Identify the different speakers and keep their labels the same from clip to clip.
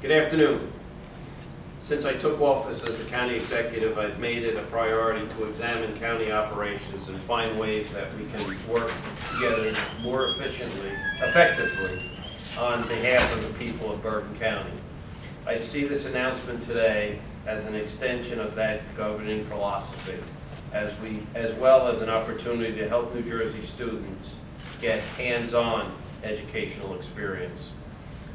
Speaker 1: Good afternoon. Since I took office as the county executive, I've made it a priority to examine county operations and find ways that we can work together more effectively on behalf of the people of Bergen County. I see this announcement today as an extension of that governing philosophy, as well as an opportunity to help New Jersey students get hands-on educational experience.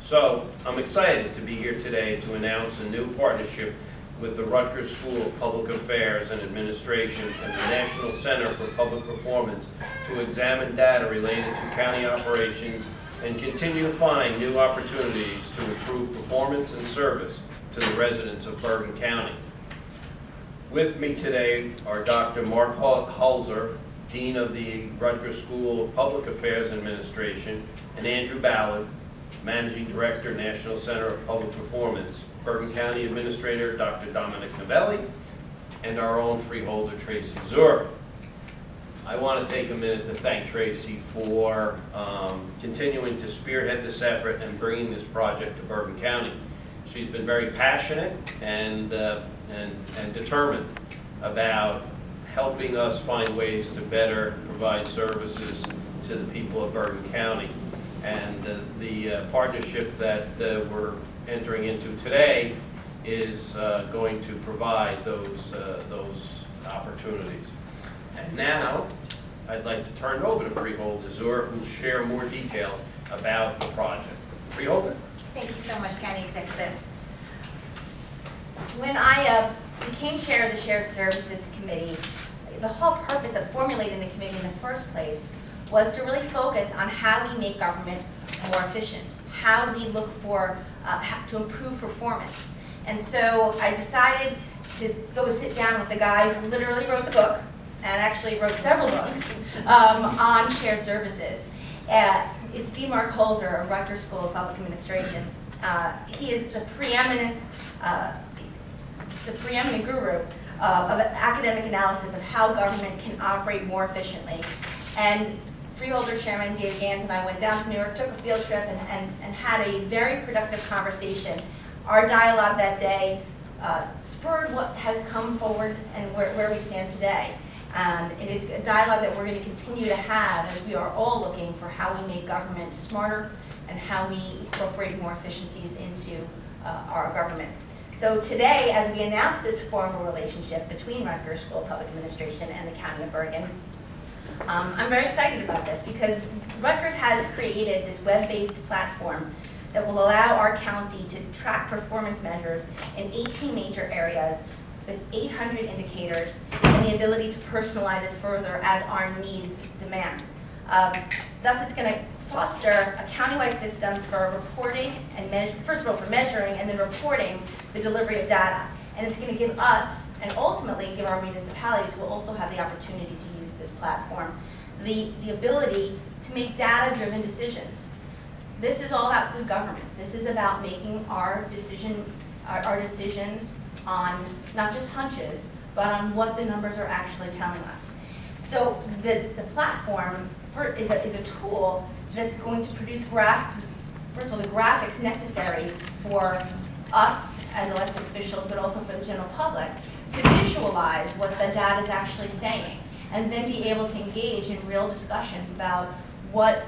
Speaker 1: So I'm excited to be here today to announce a new partnership with the Rutgers School of Public Affairs and Administration and the National Center for Public Performance to examine data related to county operations and continue to find new opportunities to improve performance and service to the residents of Bergen County. With me today are Dr. Mark Hulzer, Dean of the Rutgers School of Public Affairs and Administration, and Andrew Ballard, Managing Director, National Center of Public Performance, Bergen County Administrator Dr. Dominic Novelli, and our own freeholder Tracy Zur. I want to take a minute to thank Tracy for continuing to spearhead this effort and bringing this project to Bergen County. She's been very passionate and determined about helping us find ways to better provide services to the people of Bergen County. And the partnership that we're entering into today is going to provide those opportunities. And now, I'd like to turn it over to Freeholder Zur, who will share more details about the project. Freeholder?
Speaker 2: Thank you so much, County Executive. When I became chair of the Shared Services Committee, the whole purpose of formulating the committee in the first place was to really focus on how we make government more efficient, how we look for, to improve performance. And so I decided to go sit down with the guy who literally wrote the book, and actually wrote several books, on shared services. It's D. Mark Hulzer of Rutgers School of Public Administration. He is the preeminent guru of academic analysis of how government can operate more efficiently. And Freeholder Chairman Dave Gans and I went down to New York, took a field trip, and had a very productive conversation. Our dialogue that day spurred what has come forward and where we stand today. And it is a dialogue that we're going to continue to have as we are all looking for how we make government smarter and how we incorporate more efficiencies into our government. So today, as we announce this formal relationship between Rutgers School of Public Administration and the County of Bergen, I'm very excited about this because Rutgers has created this web-based platform that will allow our county to track performance measures in 18 major areas with 800 indicators and the ability to personalize it further as our needs demand. Thus, it's going to foster a countywide system for reporting and first of all for measuring and then reporting the delivery of data. And it's going to give us and ultimately give our municipalities who will also have the opportunity to use this platform the ability to make data-driven decisions. This is all about good government. This is about making our decisions on not just hunches, but on what the numbers are actually telling us. So the platform is a tool that's going to produce first of all, the graphics necessary for us as elected officials, but also for the general public, to visualize what the data is actually saying, and then be able to engage in real discussions about where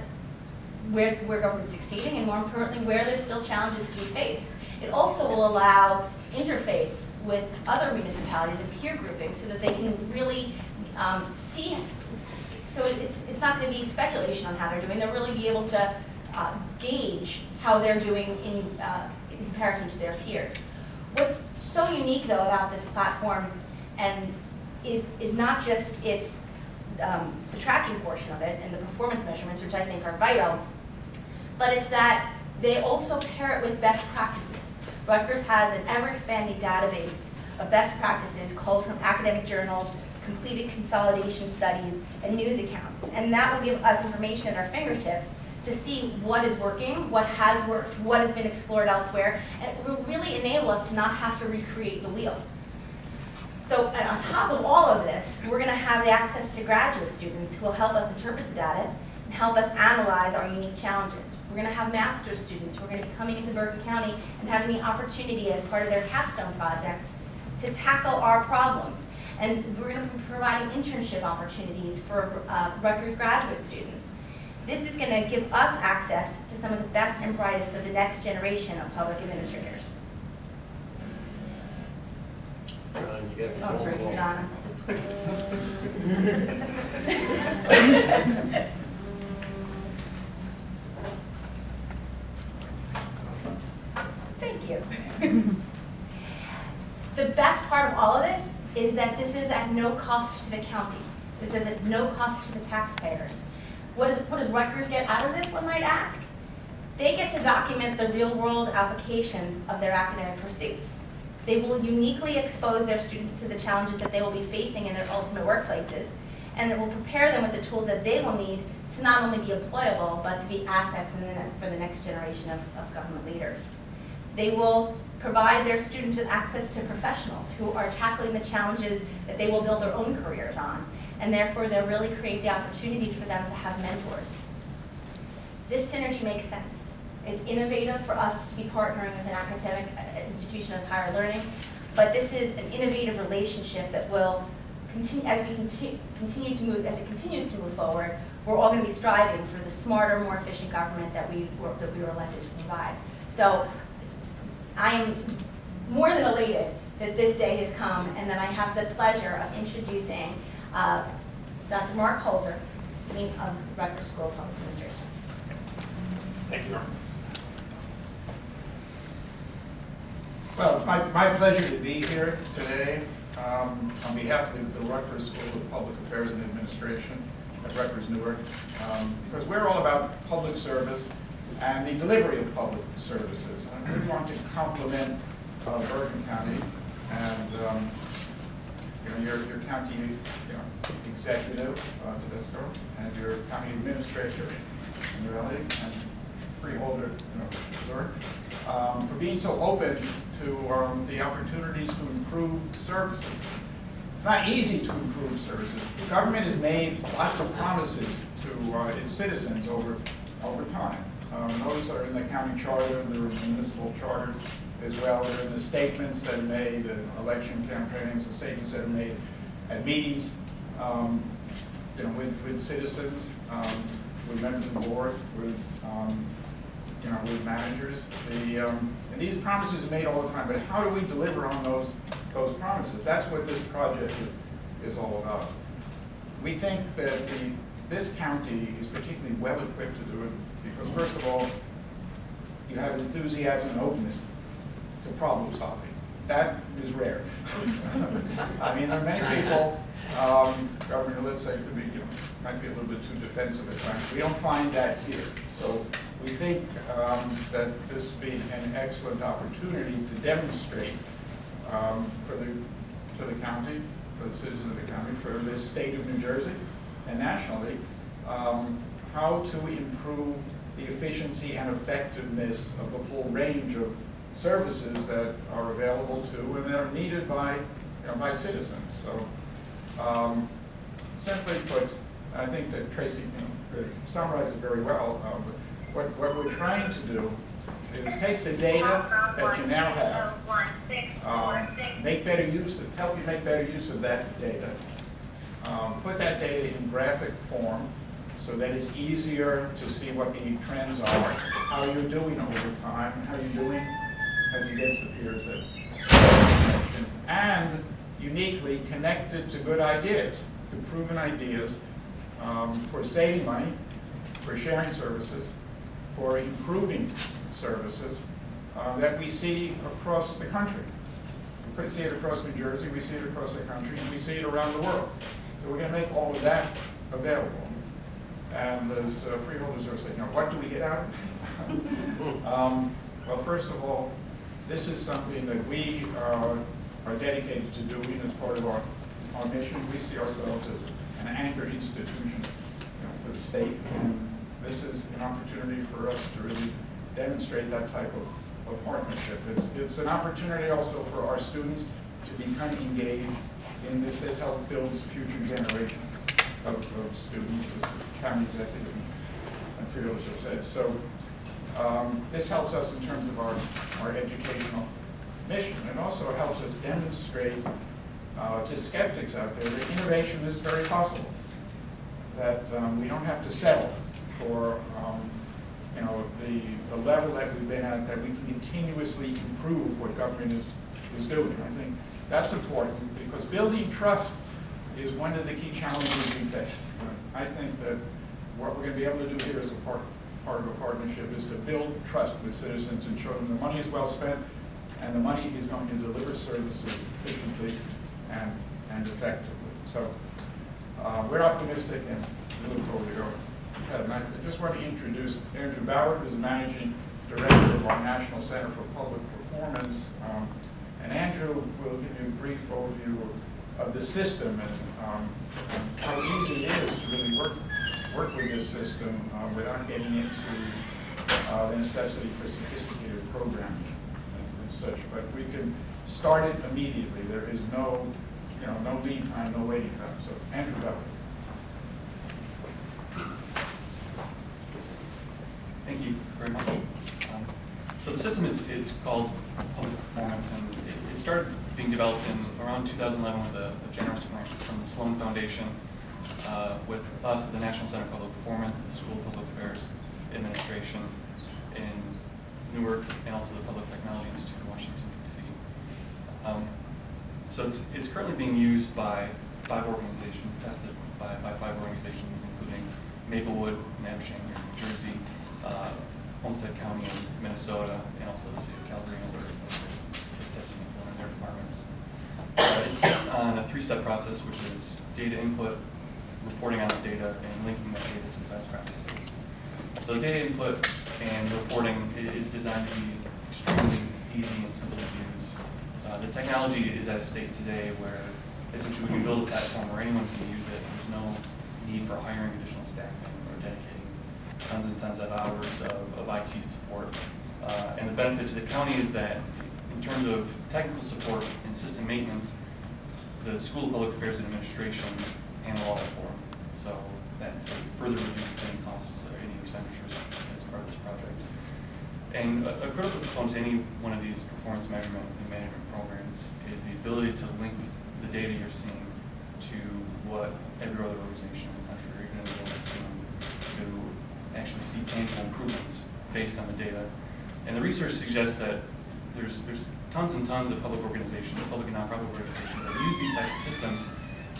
Speaker 2: government's succeeding, and more importantly, where there's still challenges to be faced. It also will allow interface with other municipalities and peer grouping so that they can really see. So it's not going to be speculation on how they're doing. They'll really be able to gauge how they're doing in comparison to their peers. What's so unique, though, about this platform and is not just its the tracking portion of it and the performance measurements, which I think are vital, but it's that they also pair it with best practices. Rutgers has an ever-expanding database of best practices culled from academic journals, completed consolidation studies, and news accounts. And that will give us information at our fingertips to see what is working, what has worked, what has been explored elsewhere, and it will really enable us to not have to recreate the wheel. So on top of all of this, we're going to have the access to graduate students who will help us interpret the data and help us analyze our unique challenges. We're going to have master's students who are going to be coming into Bergen County and having the opportunity as part of their capstone projects to tackle our problems. And we're going to be providing internship opportunities for Rutgers graduate students. This is going to give us access to some of the best and brightest of the next generation of public administrators.
Speaker 1: John, you get
Speaker 2: Oh, it's right here, Donna. Thank you. The best part of all of this is that this is at no cost to the county. This is at no cost to the taxpayers. What does Rutgers get out of this, one might ask? They get to document the real-world applications of their academic pursuits. They will uniquely expose their students to the challenges that they will be facing in their ultimate workplaces, and it will prepare them with the tools that they will need to not only be employable, but to be assets for the next generation of government leaders. They will provide their students with access to professionals who are tackling the challenges that they will build their own careers on, and therefore they'll really create the opportunities for them to have mentors. This synergy makes sense. It's innovative for us to be partnering with an academic institution of higher learning, but this is an innovative relationship that will continue as it continues to move forward. We're all going to be striving for the smarter, more efficient government that we were elected to provide. So I am more than elated that this day has come and that I have the pleasure of introducing Dr. Mark Holzer, Dean of Rutgers School of Public Administration.
Speaker 3: Thank you, Mark. Well, it's my pleasure to be here today on behalf of the Rutgers School of Public Affairs and Administration at Rutgers Newark, because we're all about public service and the delivery of public services. And we want to complement Bergen County and your county executive, Tedesco, and your county administrator, Morelli, and freeholder, Zurich, for being so open to the opportunities to improve services. It's not easy to improve services. The government has made lots of promises to its citizens over time. Those are in the county charter, there are municipal charters as well. They're in the statements that are made, election campaigns, the statements that are made at meetings, with citizens, with members of the board, with managers. And these promises are made all the time, but how do we deliver on those promises? That's what this project is all about. We think that this county is particularly well equipped to do it because, first of all, you have enthusiasm and openness to problem solving. That is rare. I mean, there are many people, Governor, let's say, could be, might be a little bit too defensive at times. We don't find that here. So we think that this would be an excellent opportunity to demonstrate to the county, for the citizens of the county, for the state of New Jersey, and nationally, how to improve the efficiency and effectiveness of the full range of services that are available to and that are needed by citizens. So, simply put, I think that Tracy summarized it very well. What we're trying to do is take the data that you now have, make better use of, help you make better use of that data, put that data in graphic form so that it's easier to see what the trends are, how you're doing over time, how you're doing as against the peers that and uniquely connected to good ideas, to proven ideas for saving money, for sharing services, for improving services that we see across the country. We see it across New Jersey, we see it across the country, and we see it around the world. So we're going to make all of that available. And as freeholders are saying, what do we get out of it? Well, first of all, this is something that we are dedicated to doing as part of our mission. We see ourselves as an anchor institution for the state. And this is an opportunity for us to really demonstrate that type of partnership. It's an opportunity also for our students to become engaged in this. This helps build future generation of students as the county executive materials you said. So this helps us in terms of our educational mission. It also helps us demonstrate to skeptics out there that innovation is very possible, that we don't have to settle for you know, the level that we've been at, that we can continuously improve what government is doing. I think that's important because building trust is one of the key challenges we face. I think that what we're going to be able to do here as a part of a partnership is to build trust with citizens and show them the money is well spent and the money is going to deliver services efficiently and effectively. So we're optimistic and we look forward to going. And I just want to introduce Andrew Bauer, who's the Managing Director of our National Center for Public Performance. And Andrew will give you a brief overview of the system and how easy it is to really work with this system without getting into the necessity for sophisticated programming and such. But we can start it immediately. There is no lead time, no waiting time. So Andrew Bauer.
Speaker 4: Thank you very much. So the system is called Public Performance, and it started being developed in around 2011 with a generous grant from the Sloan Foundation, with us at the National Center for Public Performance, the School of Public Affairs Administration in Newark, and also the Public Technology Institute in Washington, D.C. So it's currently being used by 5 organizations, tested by 5 organizations, including Maplewood, Nabshanger, New Jersey, Homestead County in Minnesota, and also the city of Calgary, Alberta, is testing it for in their departments. It's based on a 3-step process, which is data input, reporting on the data, and linking that data to the best practices. So the data input and reporting is designed to be extremely easy and simple to use. The technology is at a state today where essentially we can build a platform where anyone can use it. There's no need for hiring additional staffing or dedicating tons and tons of hours of IT support. And the benefit to the county is that in terms of technical support and system maintenance, the School of Public Affairs and Administration handle all that for them. So that further reduces any costs or any expenditures as part of this project. And a critical component to any one of these performance measurement and management programs is the ability to link the data you're seeing to what every other organization in the country or even in the world is doing to actually see tangible improvements based on the data. And the research suggests that there's tons and tons of public organizations, public and nonprofit organizations that use these types of systems,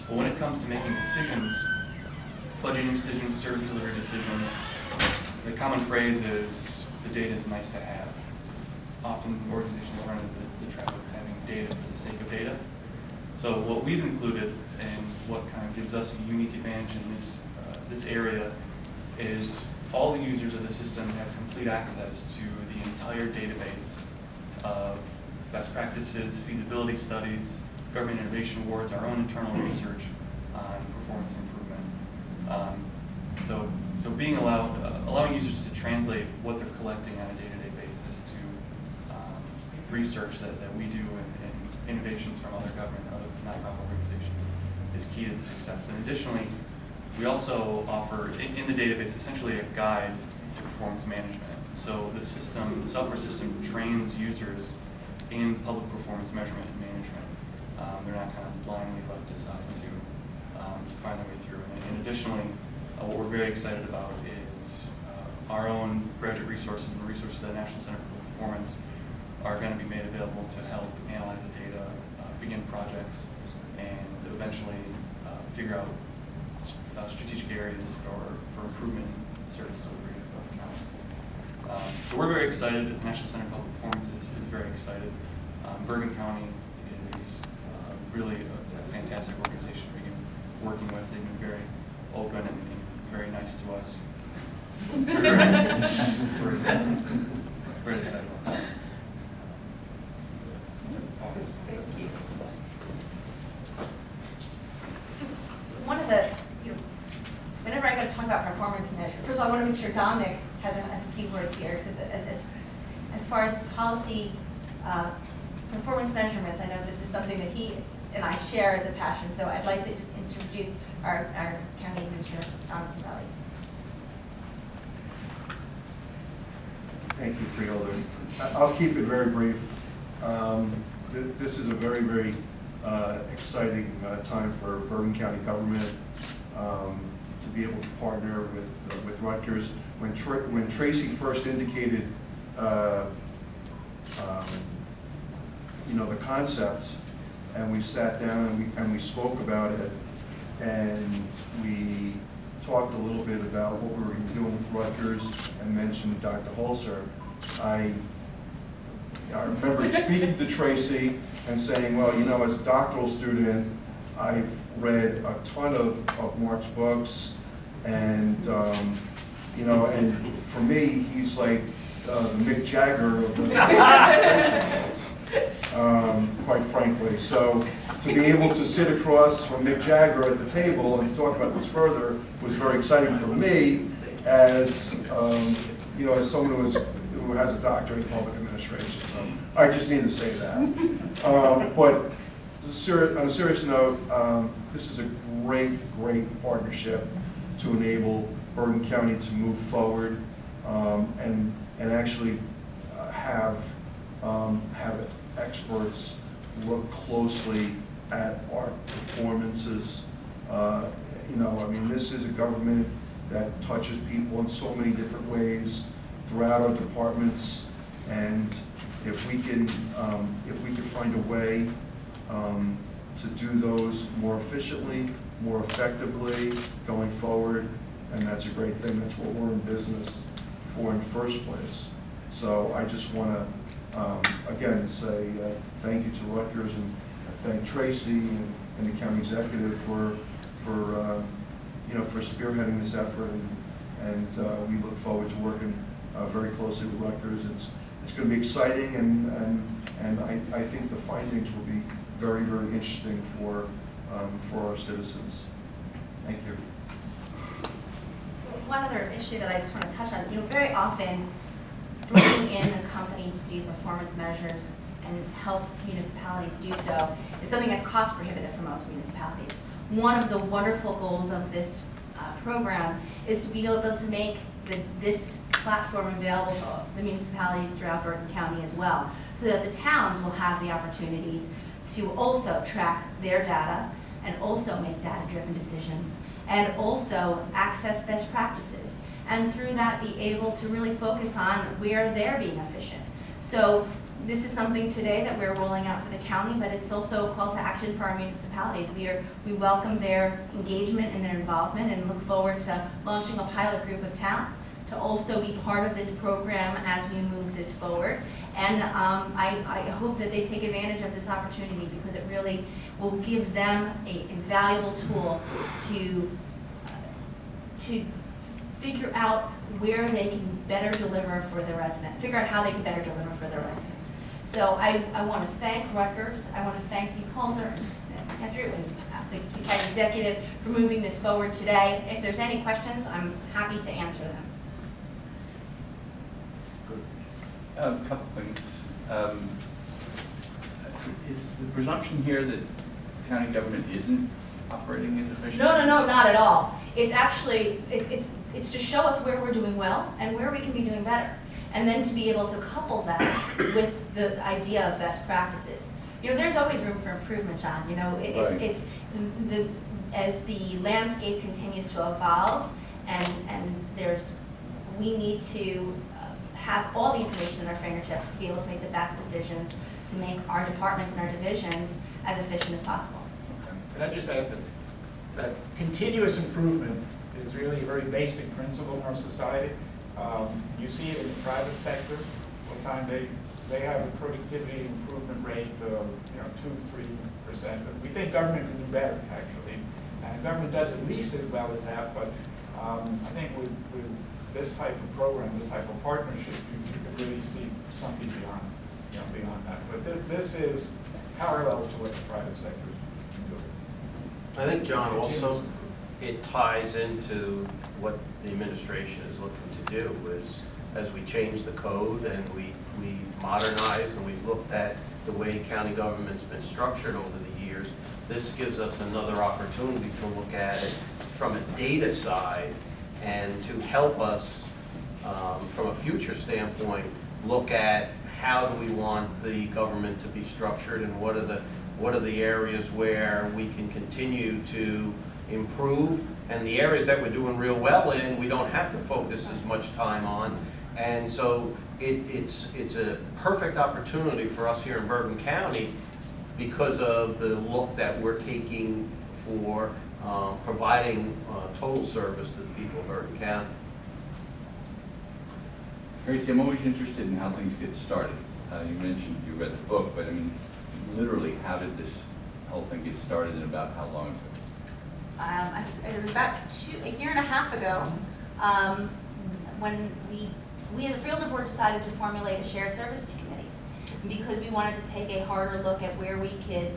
Speaker 4: but when it comes to making decisions, budgeting decisions, service delivery decisions, the common phrase is the data is nice to have. Often organizations run into the trap of having data for the sake of data. So what we've included and what kind of gives us a unique advantage in this area is all the users of the system have complete access to the entire database of best practices, feasibility studies, government innovation awards, our own internal research on performance improvement. So being allowing users to translate what they're collecting on a day-to-day basis to research that we do and innovations from other government, other nonprofit organizations is key to the success. And additionally, we also offer in the database essentially a guide to performance management. So the software system trains users in public performance measurement and management. They're not kind of blindly left aside to find their way through. And additionally, what we're very excited about is our own graduate resources and the resources at the National Center for Public Performance are going to be made available to help analyze the data, begin projects, and eventually figure out strategic areas for improvement in service delivery of the county. So we're very excited. The National Center for Public Performance is very excited. Bergen County is really a fantastic organization we've been working with. They've been very open and very nice to us. So we're very excited about that.
Speaker 2: Thank you. So one of the, whenever I go to talk about performance measure, first of all, I want to make sure Dominic has a few words here, because as far as policy performance measurements, I know this is something that he and I share as a passion, so I'd like to just introduce our county administrator, Dominic Valley.
Speaker 5: Thank you, Freeholder. I'll keep it very brief. This is a very, very exciting time for Bergen County government to be able to partner with Rutgers. When Tracy first indicated, the concept, and we sat down and we spoke about it, and we talked a little bit about what we were doing with Rutgers and mentioned Dr. Holzer. I remember speaking to Tracy and saying, well, as a doctoral student, I've read a ton of Mark's books, and and for me, he's like the Mick Jagger of the quite frankly. So to be able to sit across from Mick Jagger at the table and talk about this further was very exciting for me as as someone who has a doctorate in public administration. So I just need to say that. But on a serious note, this is a great partnership to enable Bergen County to move forward and actually have experts look closely at our performances. This is a government that touches people in so many different ways throughout our departments, and if we can find a way to do those more efficiently, more effectively going forward, and that's a great thing. That's what we're in business for in the first place. So I just want to again say thank you to Rutgers, and thank Tracy and the county executive for spearheading this effort, and we look forward to working very closely with Rutgers. It's going to be exciting, and I think the findings will be very interesting for our citizens. Thank you.
Speaker 2: One other issue that I just want to touch on, very often bringing in a company to do performance measures and help municipalities do so is something that's cost prohibitive for most municipalities. One of the wonderful goals of this program is to be able to make this platform available to the municipalities throughout Bergen County as well, so that the towns will have the opportunities to also track their data and also make data-driven decisions and also access best practices, and through that be able to really focus on where they're being efficient. So this is something today that we're rolling out for the county, but it's also a call to action for our municipalities. We welcome their engagement and their involvement and look forward to launching a pilot group of towns to also be part of this program as we move this forward. And I hope that they take advantage of this opportunity, because it really will give them a invaluable tool to figure out where they can better deliver for the resident, figure out how they can better deliver for their residents. So I want to thank Rutgers, I want to thank Dean Holzer and Andrew and the county executive for moving this forward today. If there's any questions, I'm happy to answer them.
Speaker 6: A couple things. Is the presumption here that county government isn't operating as efficiently?
Speaker 2: No, not at all. It's actually, it's to show us where we're doing well and where we can be doing better. And then to be able to couple that with the idea of best practices. There's always room for improvement, John. As the landscape continues to evolve, and we need to have all the information at our fingertips to be able to make the best decisions to make our departments and our divisions as efficient as possible.
Speaker 3: Can I just add that continuous improvement is really a very basic principle in our society. You see it in the private sector. All the time they have a productivity improvement rate of 2-3%. But we think government can do better, actually, and government does at least as well as that. But I think with this type of program, this type of partnership, you could really see something beyond that. But this is parallel to what the private sector can do.
Speaker 1: I think, John, also it ties into what the administration is looking to do is, as we change the code and we've modernized and we've looked at the way county government's been structured over the years, this gives us another opportunity to look at it from a data side and to help us from a future standpoint, look at how do we want the government to be structured and what are the areas where we can continue to improve, and the areas that we're doing real well in, we don't have to focus as much time on. And so it's a perfect opportunity for us here in Bergen County because of the look that we're taking for providing total service to the people of Bergen County.
Speaker 6: Tracy, I'm always interested in how things get started. You mentioned you read the book, but I mean, literally, how did this whole thing get started and about how long ago?
Speaker 2: It was about a year and a half ago, when we as a Fielder Board decided to formulate a shared services committee because we wanted to take a harder look at where we could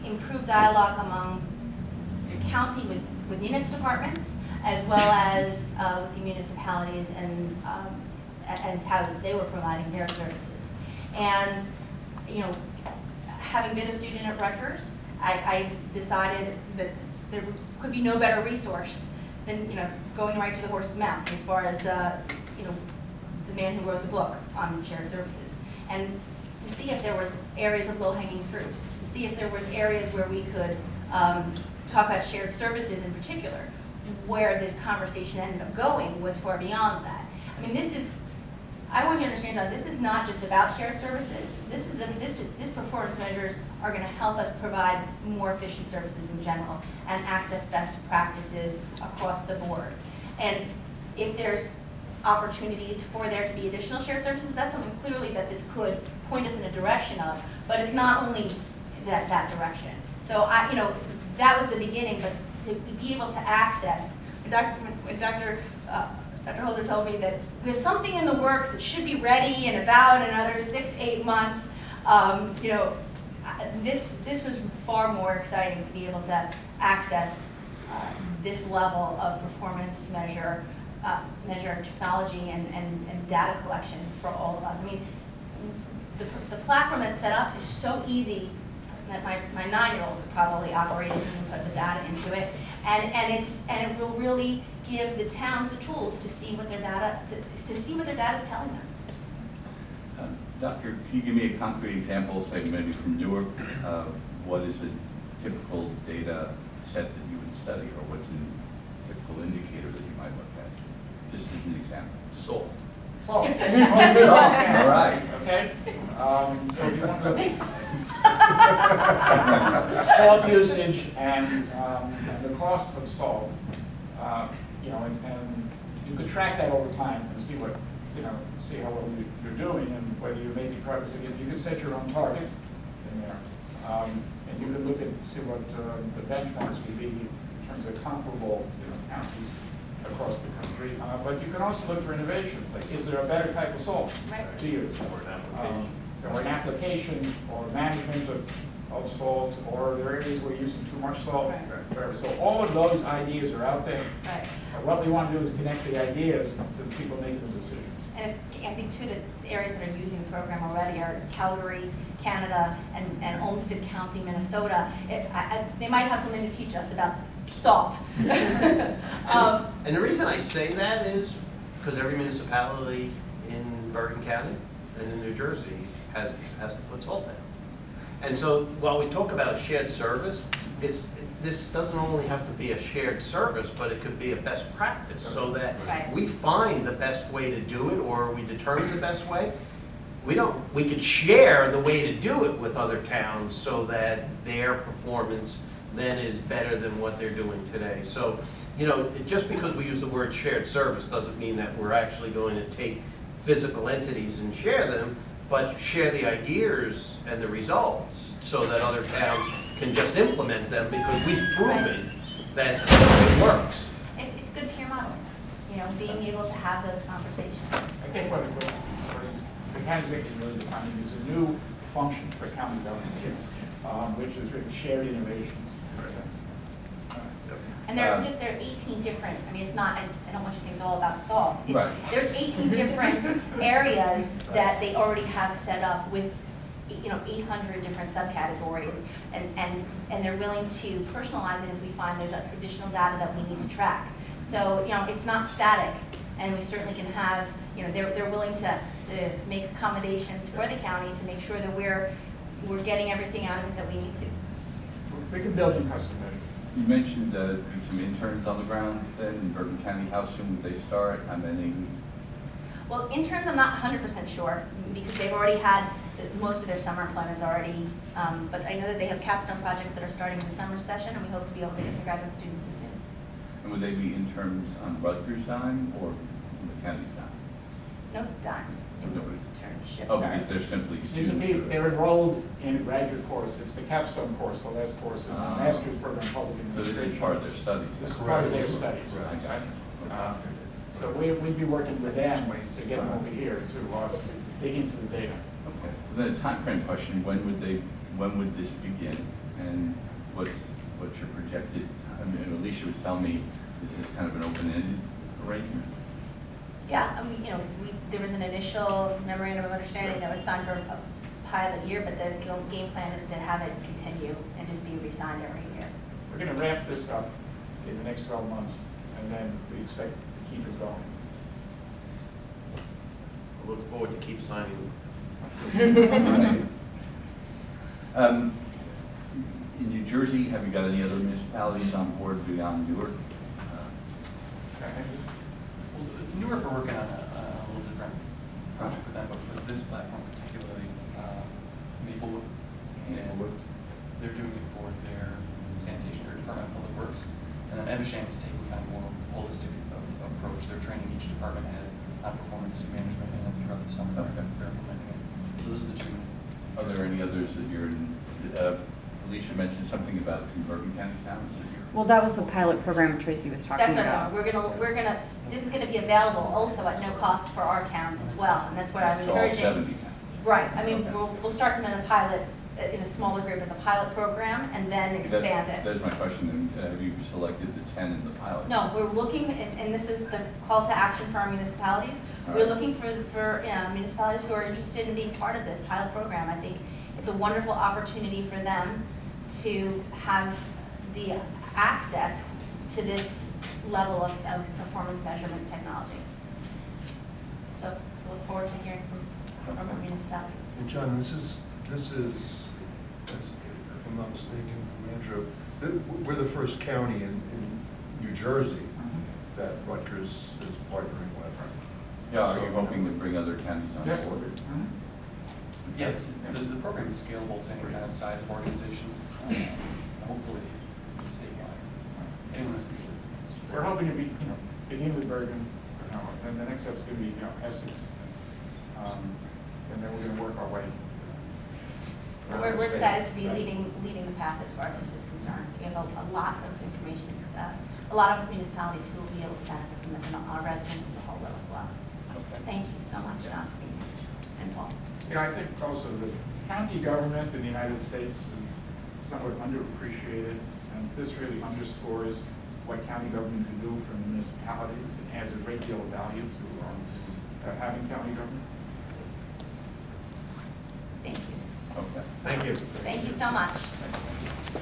Speaker 2: improve dialogue among the county within its departments, as well as with the municipalities and how they were providing their services. And, you know, having been a student at Rutgers, I decided that there could be no better resource than, you know, going right to the horse's mouth as far as, you know, the man who wrote the book on shared services. And to see if there was areas of low-hanging fruit, to see if there was areas where we could talk about shared services in particular. Where this conversation ended up going was far beyond that. I mean, I want you to understand, John, this is not just about shared services. This performance measures are going to help us provide more efficient services in general and access best practices across the board. And if there's opportunities for there to be additional shared services, that's something clearly that this could point us in a direction of, but it's not only that direction. So you know, that was the beginning, but to be able to access, when Dr. Holzer told me that there's something in the works that should be ready in about another 6-8 months. You know, this was far more exciting to be able to access this level of performance measure technology and data collection for all of us. I mean, the platform that's set up is so easy that my 9-year-old could probably operate it and put the data into it, and it will really give the towns the tools to see what their data is telling them.
Speaker 6: Doctor, can you give me a concrete example, say maybe from Newark, what is a typical data set that you would study, or what's a typical indicator that you might look at? Just as an example.
Speaker 1: Salt.
Speaker 3: Salt.
Speaker 6: All right.
Speaker 3: Okay. So if you want to salt usage and the cost of salt, you know, and you could track that over time and see what, you know, see how well you're doing and whether you're making progress. Again, you can set your own targets in there, and you can look at see what the benchmarks would be in terms of comparable, you know, counties across the country. But you can also look for innovations, like is there a better type of salt to use, or an application, or management of salt, or are there areas where you're using too much salt? Right. So all of those ideas are out there. Right. What we want to do is connect the ideas to the people making the decisions.
Speaker 2: And I think two of the areas that are using the program already are Calgary, Canada, and Olmsted County, Minnesota. They might have something to teach us about salt.
Speaker 1: And the reason I say that is because every municipality in Bergen County and in New Jersey has to put salt down. And so while we talk about a shared service, this doesn't only have to be a shared service, but it could be a best practice so that we find the best way to do it, or we determine the best way. We could share the way to do it with other towns so that their performance then is better than what they're doing today. So, you know, just because we use the word shared service doesn't mean that we're actually going to take physical entities and share them, but share the ideas and the results so that other towns can just implement them because we've proven that it works.
Speaker 2: It's good peer modeling, you know, being able to have those conversations.
Speaker 3: I think what the county executive really defining is a new function for county government, which is really shared innovations.
Speaker 2: And there are 18 different, I mean, it's not, I don't want you to think it's all about salt.
Speaker 6: Right.
Speaker 2: There's 18 different areas that they already have set up with, you know, 800 different subcategories, and they're willing to personalize it if we find there's additional data that we need to track. So, you know, it's not static. And we certainly can have, they're willing to make accommodations for the county to make sure that we're getting everything out of it that we need to.
Speaker 3: We can build in custom made.
Speaker 6: You mentioned some interns on the ground then in Bergen County. How soon would they start? How many?
Speaker 2: Well, interns, I'm not 100% sure, because they've already had most of their summer employments already, but I know that they have capstone projects that are starting in the summer session, and we hope to be able to get some graduate students in soon.
Speaker 6: And would they be interns on Rutgers' dime or on the county's dime?
Speaker 2: No, dime.
Speaker 6: So nobody-
Speaker 2: Internship,
Speaker 6: Oh,
Speaker 2: sorry.
Speaker 6: because they're simply
Speaker 3: These are
Speaker 6: students.
Speaker 3: people,
Speaker 6: who-
Speaker 3: they're enrolled in a graduate course. It's the capstone course, the last course in the
Speaker 6: Ah.
Speaker 3: master's program, public
Speaker 6: So this
Speaker 3: administration.
Speaker 6: is part of their studies.
Speaker 3: This is
Speaker 6: then?
Speaker 3: part of their studies.
Speaker 5: Correct.
Speaker 3: So we'd be working with them to get them over here to dig into the data.
Speaker 6: Okay, so then a timeframe question, when would this begin? And what's your projected, I mean, Alicia was telling me this is kind of an open-ended arrangement.
Speaker 2: Yeah, I mean, there was an initial memorandum of understanding that was signed for a pilot year, but the game plan is to have it continue and just be re-signed every year.
Speaker 3: We're going to ramp this up in the next 12 months, and then we expect to keep it going.
Speaker 1: I look forward to keep signing.
Speaker 6: Right. In New Jersey, have you got any other municipalities on board beyond Newark?
Speaker 4: Well, Newark are working on a little different project with them, but for this platform particularly, Maplewood, and they're doing it for their sanitation or Department of Public Works. And then Evesham is taking kind of more holistic approach. They're training each department head on performance management, and then throughout the summer, they're implementing it. So those are the two.
Speaker 6: Are there any others that you're in? Alicia mentioned something about some Bergen County towns that you're.
Speaker 7: Well, that was the pilot program Tracy was talking
Speaker 2: That's what
Speaker 7: about.
Speaker 2: I'm talking, this is gonna be available also at no cost for our towns as well, and that's what I was
Speaker 6: So all
Speaker 2: encouraging.
Speaker 6: 70 counties.
Speaker 2: Right, I mean, we'll start them in a pilot, in a smaller group as a pilot program, and then expand it.
Speaker 6: That's my question, and have you selected the 10 in the pilot?
Speaker 2: No, we're looking, and this is the call to action for our municipalities.
Speaker 6: All
Speaker 2: We're
Speaker 6: right.
Speaker 2: looking for municipalities who are interested in being part of this pilot program. I think it's a wonderful opportunity for them to have the access to this level of performance measurement technology. So we look forward to hearing from our municipalities.
Speaker 5: And John, this is, if I'm not mistaken, Andrew, we're the first county in New Jersey that Rutgers is partnering with.
Speaker 6: Yeah, are you hoping to bring other counties on
Speaker 3: Yes.
Speaker 6: board?
Speaker 4: Yeah, the program is scalable to any kind of size of organization, hopefully statewide. Anyone who's interested.
Speaker 3: We're hoping to begin with Bergen, then the next step's going to be, Essex, and then we're going to work our way.
Speaker 2: We're excited to be leading the path as far as this is concerned. We have a lot of information, a lot of municipalities who will be able to benefit from this, and our residents as a whole will as well. Thank you so much, John, and Paul.
Speaker 3: I think also the county government in the United States is somewhat underappreciated, and this really underscores what county government can do for municipalities. It adds a great deal of value to having county government.
Speaker 2: Thank you.
Speaker 6: Okay.
Speaker 1: Thank you.
Speaker 2: Thank you so much.
Speaker 6: Thank you.